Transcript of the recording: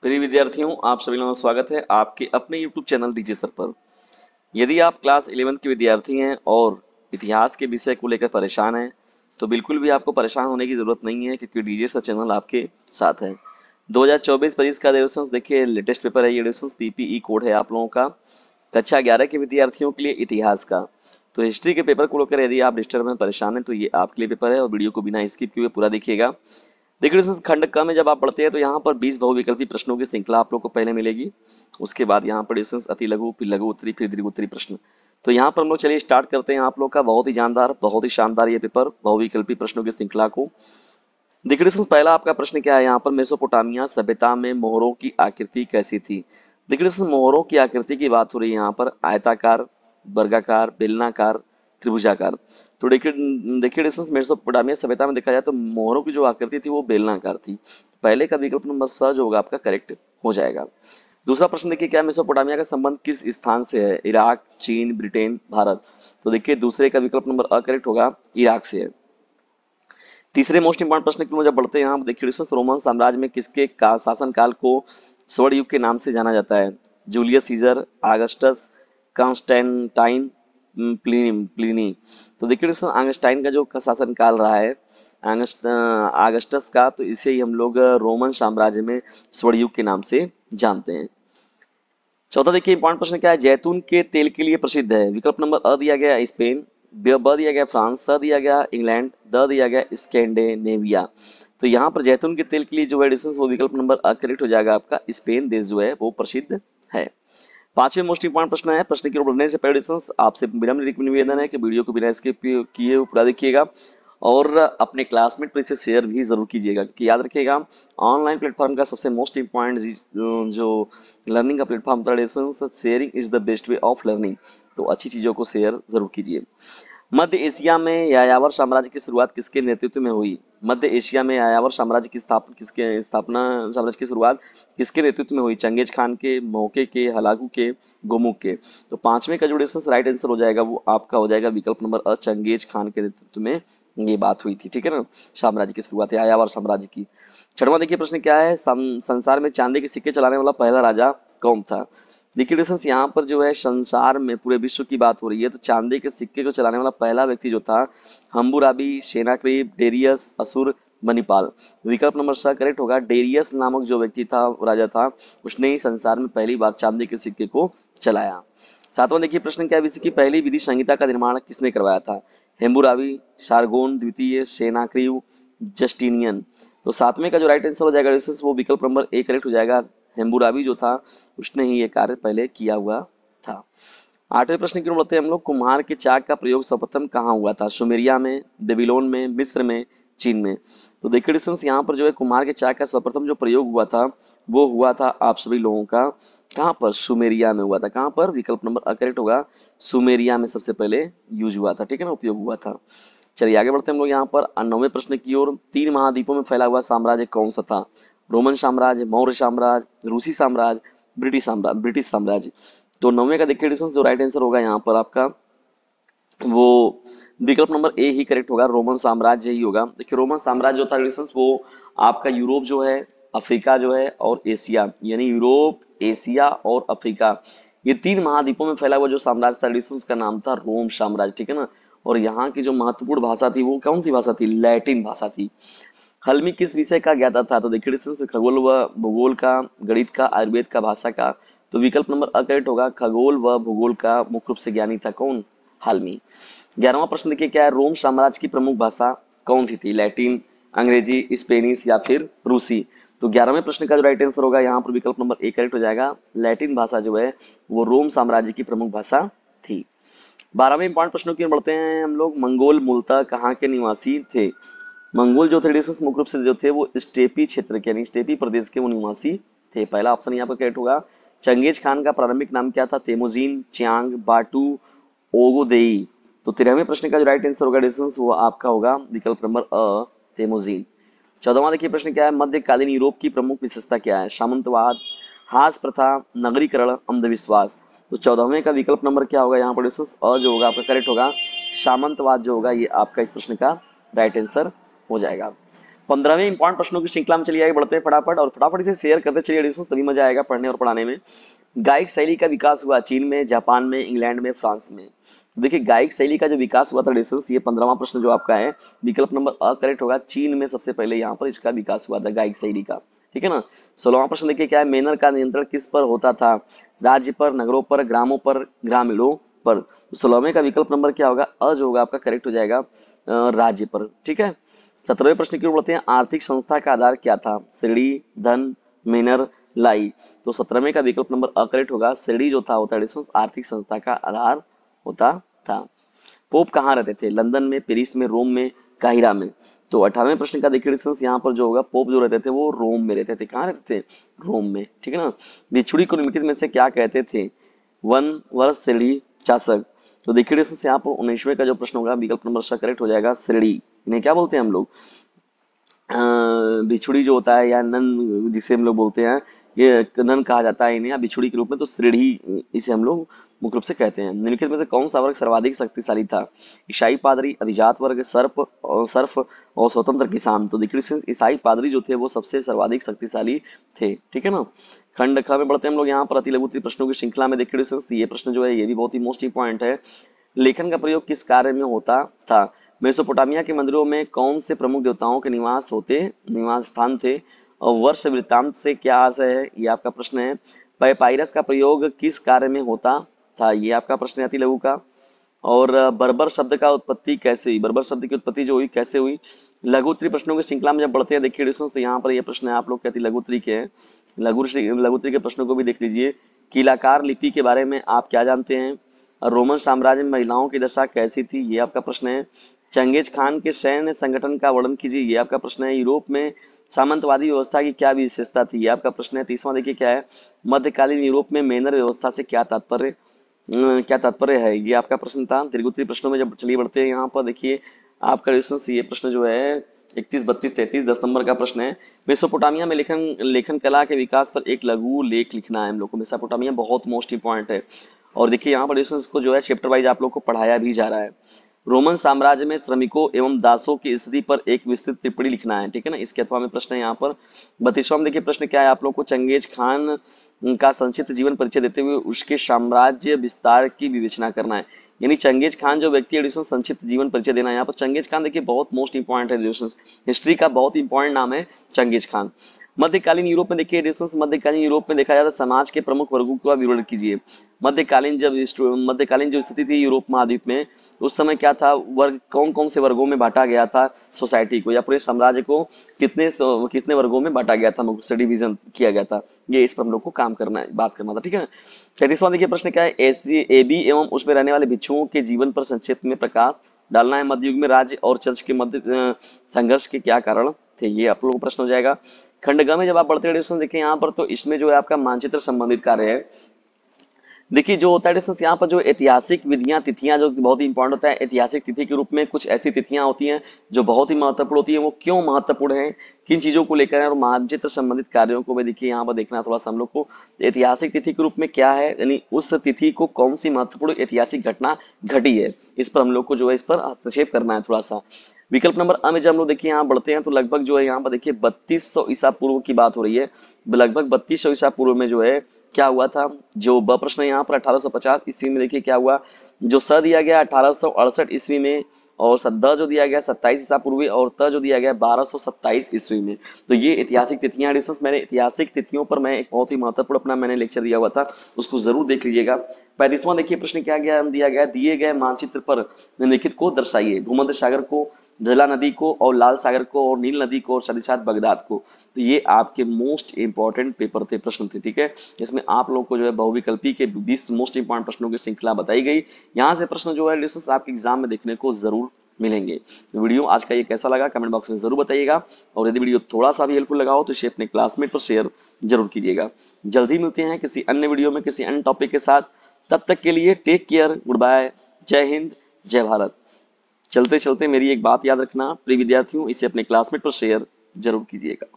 प्रिय विद्यार्थियों, आप सभी लोगों का स्वागत है आपके अपने YouTube चैनल डीजे सर पर। यदि आप क्लास 11th के विद्यार्थी हैं और इतिहास के विषय को लेकर परेशान हैं, तो बिल्कुल भी आपको परेशान होने की जरूरत नहीं है, क्योंकि डीजे सर चैनल आपके साथ है। 2024-25 का एडिशंस देखिए, लेटेस्ट पेपर है ये। एडिशंस पीपीई कोड है आप लोगों का कक्षा 11 के विद्यार्थियों के लिए इतिहास का। तो हिस्ट्री के पेपर को लेकर यदि आप डिस्टर्ब में परेशान हैं, तो ये आपके लिए पेपर है, और वीडियो को बिना स्किप किए हुए पूरा देखिएगा। देखिए दोस्तों, खंड क में जब आप पढ़ते हैं तो यहाँ पर 20 बहुविकल्पी प्रश्नों की श्रृंखला आप लोग को पहले मिलेगी। उसके बाद यहाँ पर डिस्टेंस अति लघु, फिर लघु उत्तरी, फिर दीर्घ उत्तरी प्रश्न। तो यहाँ पर हम लोग चलिए स्टार्ट करते हैं आप लोग का बहुत ही जानदार, बहुत ही शानदार ये पेपर बहुविकल्पी प्रश्नों की श्रृंखला को। देखिए दोस्तों, पहला आपका प्रश्न क्या है यहाँ पर, मेसोपोटामिया सभ्यता में मोहरों की आकृति कैसी थी। देखिए दोस्तों, मोहरों की आकृति की बात हो रही है यहाँ पर, आयताकार, वर्गाकार, बेलनाकार, त्रिभुजाकार। तो देखिए देखिए दोस्तों, मेसोपोटामिया सभ्यता में देखा जाए तो मोहरों की जो आकृति थी वो बेलनाकार थी। पहले का विकल्प नंबर स जो होगा आपका करेक्ट हो जाएगा। दूसरा प्रश्न देखिए, क्या मेसोपोटामिया का संबंध किस स्थान से है, इराक, चीन, ब्रिटेन, भारत। तो देखिए दूसरे का विकल्प नंबर अ करेक्ट होगा, इराक से है। तीसरे मोस्ट इंपॉर्टेंट प्रश्न की ओर जब बढ़ते हैं यहाँ देखिए, रोमन साम्राज्य में किसके का शासनकाल को स्वर्ण युग के नाम से जाना जाता है। Julius Caesar, Augustus, Constantine, Pliny. तो देखिए आगस्टाइन का जो शासनकाल रहा है, आगस्टस का, तो इसे ही हम लोग रोमन साम्राज्य में स्वर्ण युग के नाम से जानते हैं। चौथा देखिए इंपॉर्टेंट प्रश्न क्या है, जैतून के तेल के लिए प्रसिद्ध है। विकल्प नंबर अ दिया गया स्पेन, ब दिया गया फ्रांस, स दिया गया इंग्लैंड, द दिया गया स्कैंडिनेविया। तो यहाँ पर जैतून के तेल के लिए जो एडिशन वो विकल्प नंबर अ करेक्ट हो जाएगा आपका, स्पेन देश जो है वो प्रसिद्ध है। पांचवें मोस्ट इंपॉर्टेंट प्रश्न है, प्रश्न की ओर बढ़ने से पहले आपसे विनम्र निवेदन है कि वीडियो को बिना स्किप किए हुए पूरा देखिएगा, और अपने क्लासमेट पर इसे शेयर भी जरूर कीजिएगा, क्योंकि याद रखिएगा ऑनलाइन प्लेटफॉर्म का सबसे मोस्ट इम्पॉर्टेंट जो लर्निंग का प्लेटफॉर्म था, sharing is the best way of learning. तो अच्छी चीजों को शेयर जरूर कीजिए। मध्य एशिया में यायावर साम्राज्य की शुरुआत किसके नेतृत्व में हुई। मध्य एशिया में यायावर साम्राज्य की स्थापना साम्राज्य की शुरुआत किसके नेतृत्व में हुई, चंगेज खान के, मौके के, हलाकू के, गोमुख के। तो पांचवें का जो राइट आंसर हो जाएगा वो आपका हो जाएगा विकल्प नंबर अ, चंगेज खान के नेतृत्व में ये बात हुई थी। ठीक है ना, साम्राज्य की शुरुआत है यायावर साम्राज्य की। छठवां देखिए प्रश्न क्या है, संसार में चांदी के सिक्के चलाने वाला पहला राजा कौन था। देखिए डिस्टेंस यहाँ पर जो है संसार में पूरे विश्व की बात हो रही है, तो चांदी के सिक्के को चलाने वाला पहला व्यक्ति जो था, हम्बुराबी, सेनाक्रीब, डेरियस, असुर, मणिपाल। विकल्प नंबर स करेक्ट होगा, डेरियस नामक जो व्यक्ति था, राजा था, उसने ही संसार में पहली बार चांदी के सिक्के को चलाया। सातवां देखिए प्रश्न क्या है, विश्व की पहली विधि संहिता का निर्माण किसने करवाया था। हेम्बुराबी, शारगोन द्वितीय, सेनाक्रीव, जस्टिनियन। तो सातवें का जो राइट आंसर हो जाएगा वो विकल्प नंबर ए करेक्ट हो जाएगा, हेम्बुराबी जो था उसने ही ये कार्य पहले किया हुआ था। आठवें प्रश्न की ओर बढ़ते हैं हम लोग, कुम्हार के चाक का प्रयोग सर्वप्रथम कहाँ हुआ था, सुमेरिया में, बेबीलोन में, मिस्र में, चीन में। तो देखिए डिस्टेंस यहाँ पर जो है कुम्हार के चाक का सर्वप्रथम जो प्रयोग हुआ था वो हुआ था आप सभी लोगों का कहाँ पर, सुमेरिया में हुआ था। कहाँ पर, विकल्प नंबर अ करेक्ट होगा, सुमेरिया में सबसे पहले यूज हुआ था। ठीक है ना, उपयोग हुआ था। चलिए आगे बढ़ते हैं हम लोग यहाँ पर 9वें प्रश्न की ओर, तीन महाद्वीपों में फैला हुआ साम्राज्य कौन सा था। रोमन साम्राज्य, मौर्य साम्राज्य, रूसी साम्राज्य, ब्रिटिश साम्राज्य। तो 9वें का देखिए डिस्टेंस जो राइट आंसर होगा यहाँ पर आपका वो विकल्प नंबर ए ही करेक्ट होगा, रोमन साम्राज्य ही होगा। देखिए रोमन साम्राज्य होता है डिस्टेंस वो आपका यूरोप जो है, अफ्रीका जो है और एशिया, यानी यूरोप, एशिया और अफ्रीका, ये तीन महाद्वीपों में फैला हुआ जो साम्राज्य था डिस्टेंस का नाम था रोम साम्राज्य। ठीक है ना, और यहाँ की जो महत्वपूर्ण भाषा थी वो कौन सी भाषा थी, लैटिन भाषा थी। हल्मी किस विषय का ज्ञाता था। तो देखिए डिस्टेंस खगोल व भूगोल का, गणित का, आयुर्वेद का, भाषा का। तो विकल्प नंबर अ करेक्ट होगा, खगोल व भूगोल का मुख्य रूप से ज्ञानी था कौन, हालमी। 11वां प्रश्न देखिए क्या है, रोम साम्राज्य की प्रमुख भाषा कौन सी थी, लैटिन, अंग्रेजी, स्पेनिश या फिर रूसी। तो 11वें प्रश्न का जो राइट आंसर होगा यहाँ पर विकल्प नंबर ए करेक्ट हो जाएगा, लैटिन भाषा जो है वो रोम साम्राज्य की प्रमुख भाषा थी। 12वें इंपॉर्टेंट प्रश्नों की ओर बढ़ते हैं हम लोग, मंगोल मूलतः कहाँ के निवासी थे। मंगोल जो थे मुख्य रूप से जो थे वो स्टेपी क्षेत्र के, यानी स्टेपी प्रदेश के वो निवासी थे। पहला ऑप्शन यहाँ पर करेक्ट होगा। चंगेज खान का प्रारंभिक नाम क्या था, तेमुजीन, चियांग, बाटू, ओगोदेई। तो 13वें प्रश्न का जो राइट आंसर होगा डिस्टेंस वो आपका होगा विकल्प नंबर अ, तेमुजीन। 14वां देखिए प्रश्न क्या है, मध्यकालीन यूरोप की प्रमुख विशेषता क्या है, सामंतवाद, हास प्रथा, नगरीकरण, अंधविश्वास। तो 14वें का विकल्प नंबर क्या होगा यहाँ पर डिस्टेंस अ जो होगा आपका करेक्ट होगा, सामंतवाद जो होगा ये आपका इस प्रश्न का राइट आंसर हो जाएगा। 15वें इंपॉर्टेंट प्रश्नों की श्रृंखला में चलिए आगे बढ़ते हैं फटाफट, और फटाफट इसे शेयर करते चलिए एडिशन, तभी मजा आएगा पढ़ने और पढ़ाने में। गायिक शैली का विकास हुआ चीन में, जापान में, इंग्लैंड में, फ्रांस में। देखिए गायिक शैली का जो विकास हुआ था एडिशंस, ये 15वां प्रश्न जो आपका है, विकल्प नंबर अ करेक्ट होगा। चीन में सबसे पहले यहाँ पर इसका विकास हुआ था गायिक शैली का, ठीक है ना। 16वां प्रश्न देखिए क्या है, मेनर का नियंत्रण किस पर होता था? राज्य पर, नगरों पर, ग्रामों पर, ग्रामीणों पर। तो 16वें का विकल्प नंबर क्या होगा? अ जो होगा आपका करेक्ट हो जाएगा राज्य पर, ठीक है। 17वें प्रश्न की ओर बढ़ते हैं, आर्थिक संस्था का आधार क्या था? श्रेणी, धन, मेनर, लाई। तो 17वें का विकल्प नंबर अ करेक्ट होगा। श्रेणी जो था होता है आर्थिक संस्था का आधार होता था। पोप कहाँ रहते थे? लंदन में, पेरिस में, रोम में, काहिरा में। तो 18वें प्रश्न का देखिए डिस्टेंस यहाँ पर जो होगा, पोप जो रहते थे वो रोम में रहते थे। कहाँ रहते थे? रोम में, ठीक है ना। बिछुड़ी को निम्नलिखित में से क्या कहते थे? वन, वर्ष, श्रेणी, शासक। तो देखिए डिस्टेंस यहाँ पर 19वें का जो प्रश्न होगा, विकल्प नंबर स करेक्ट हो जाएगा, श्रेणी। इन्हें क्या बोलते हैं हम लोग? बिछुड़ी जो होता है या नन जिसे हम लोग बोलते हैं, ये नन कहा जाता है इन्हें, या बिछुड़ी के रूप में, तो श्रेणी इसे हम लोग मुख्य रूप से कहते हैं। निम्नलिखित में से कौन सा वर्ग सर्वाधिक शक्तिशाली था? ईसाई पादरी, अभिजात वर्ग, सर्फ और स्वतंत्र किसान। तो देखिए ईसाई पादरी जो थे वो सबसे सर्वाधिक शक्तिशाली थे, ठीक है ना। खंड ख में बढ़ते हैं हम लोग यहाँ पर, अति लघु प्रश्नों की श्रृंखला में। देखिए ये प्रश्न जो है ये भी बहुत ही मोस्ट इंपॉर्टेंट है। लेखन का प्रयोग किस कार्य में होता था? मेसोपोटामिया के मंदिरों में कौन से प्रमुख देवताओं के निवास स्थान थे? और वर्ष वृत्तांत से क्या आशय है? ये आपका प्रश्न है। पैपाइरस का प्रयोग किस कार्य में होता था? ये आपका प्रश्न है अति लघु का। और बर्बर शब्द का उत्पत्ति कैसे हुई? बर्बर शब्द की उत्पत्ति जो हुई कैसे हुई? लघुत्री प्रश्नों की श्रृंखला में जब बढ़ते हैं देखिए डिस्टेंस, तो यहाँ पर ये प्रश्न है आप लोग के अति लघुत्री के हैं। लघुत्री के प्रश्नों को भी देख लीजिए। कीलाकार लिपि के बारे में आप क्या जानते हैं? रोमन साम्राज्य में महिलाओं की दशा कैसी थी? ये आपका प्रश्न है। चंगेज खान के सैन्य संगठन का वर्णन कीजिए। ये आपका प्रश्न है। यूरोप में सामंतवादी व्यवस्था की क्या विशेषता थी? ये आपका प्रश्न है। तीसरा देखिए क्या है, मध्यकालीन यूरोप में मेनर व्यवस्था से क्या तात्पर्य है? ये आपका प्रश्न था। दीर्घोत्तरी प्रश्नों में जब चलिए बढ़ते हैं यहाँ पर, देखिए आपका ये प्रश्न जो है 31, 32, 33 10 नंबर का प्रश्न है। मेसोपोटामिया में लेखन कला के विकास पर एक लघु लेख लिखना है हम लोग को। मेसोपोटामिया बहुत मोस्ट इंपॉर्टेंट है। और देखिए यहाँ पर इसको जो है चैप्टर वाइज आप लोग को पढ़ाया भी जा रहा है। रोमन साम्राज्य में श्रमिकों एवं दासों की स्थिति पर एक विस्तृत टिप्पणी लिखना है, ठीक है ना। इसके अथवा में प्रश्न है यहाँ पर। 32वां देखिए प्रश्न क्या है, आप लोग को चंगेज खान का संक्षिप्त जीवन परिचय देते हुए उसके साम्राज्य विस्तार की विवेचना करना है। यानी चंगेज खान जो व्यक्ति एडिशन संक्षिप्त जीवन परिचय देना है। यहाँ पर चंगेज खान देखिए बहुत मोस्ट इंपॉर्टेंट है, हिस्ट्री का बहुत इंपॉर्टेंट नाम है चंगेज खान। मध्यकालीन यूरोप में देखिए एडिशंस, मध्यकालीन यूरोप में देखा जाता है समाज के प्रमुख वर्गों का विवरण कीजिए। मध्यकालीन जो स्थिति थी यूरोप महाद्वीप में, उस समय क्या था, वर्ग कौन कौन से वर्गों में बांटा गया था सोसाइटी को, या पूरे साम्राज्य को कितने वर्गों में बांटा गया था, मुख्य डिवीजन किया गया था। ये इस पर हम लोग को काम करना है, बात करना था, ठीक है। 33वां देखिए प्रश्न क्या है, एबी एवं उसमें रहने वाले भिक्षुओं के जीवन पर संक्षेप में प्रकाश डालना है। मध्ययुग में राज्य और चर्च के मध्य संघर्ष के क्या कारण थे? ये आप लोगों को प्रश्न हो जाएगा। खंड ग में जब आप बढ़ते एडिशन देखिए यहाँ पर, तो इसमें जो है आपका मानचित्र संबंधित कार्य है। देखिए जो होता है यहाँ पर जो ऐतिहासिक विधियां, तिथियां जो बहुत ही इंपॉर्टेंट होता है। ऐतिहासिक तिथि के रूप में कुछ ऐसी तिथियां होती हैं जो बहुत ही महत्वपूर्ण होती है। वो क्यों महत्वपूर्ण है, किन चीजों को लेकर है, और मानचित्र संबंधित कार्यों को भी देखिए यहाँ पर देखना थोड़ा सा हम लोग को। ऐतिहासिक तिथि के रूप में क्या है, यानी उस तिथि को कौन सी महत्वपूर्ण ऐतिहासिक घटना घटी है, इस पर हम लोग को जो है इस पर हस्तक्षेप करना है थोड़ा सा। विकल्प नंबर अ में जब हम लोग देखिए यहाँ बढ़ते हैं, तो लगभग जो है यहाँ पर देखिए 3200 ईसा पूर्व की बात हो रही है। लगभग 3200 ईसा पूर्व में जो है क्या हुआ था, जो ब प्रश्न है यहाँ पर 1850 ईस्वी में देखिए क्या हुआ। जो स दिया गया 1868 ईस्वी में, और द जो दिया गया 27 ईसा पूर्वी, और त जो दिया गया 1227 ईस्वी में। तो ये ऐतिहासिक तिथियां एडिशंस, मैंने ऐतिहासिक तिथियों पर मैं एक बहुत ही महत्वपूर्ण अपना मैंने लेक्चर दिया हुआ था, उसको जरूर देख लीजिएगा। 35वां देखिए प्रश्न क्या दिया गया, दिए गए मानचित्र पर निम्नलिखित को दर्शाइए। भूमध्य सागर को, जला नदी को, और लाल सागर को, और नील नदी को, और साथ बगदाद को। तो ये आपके मोस्ट इंपॉर्टेंट पेपर थे, प्रश्न थे, ठीक है। इसमें आप लोग को जो है बहुविकल्पी के 20 मोस्ट इंपॉर्टेंट प्रश्नों की श्रृंखला बताई गई। यहाँ से प्रश्न जो है लिसंस आपके एग्जाम में देखने को जरूर मिलेंगे। तो वीडियो आज का ये कैसा लगा कमेंट बॉक्स में जरूर बताइएगा, और यदि वीडियो थोड़ा सा भी हेल्पफुल लगा हो तो इसे अपने क्लासमेट पर शेयर जरूर कीजिएगा। जल्दी मिलते हैं किसी अन्य वीडियो में किसी अन्य टॉपिक के साथ। तब तक के लिए टेक केयर, गुड बाय, जय हिंद, जय भारत। चलते चलते मेरी एक बात याद रखना प्रिय विद्यार्थियों, इसे अपने क्लासमेट पर शेयर जरूर कीजिएगा।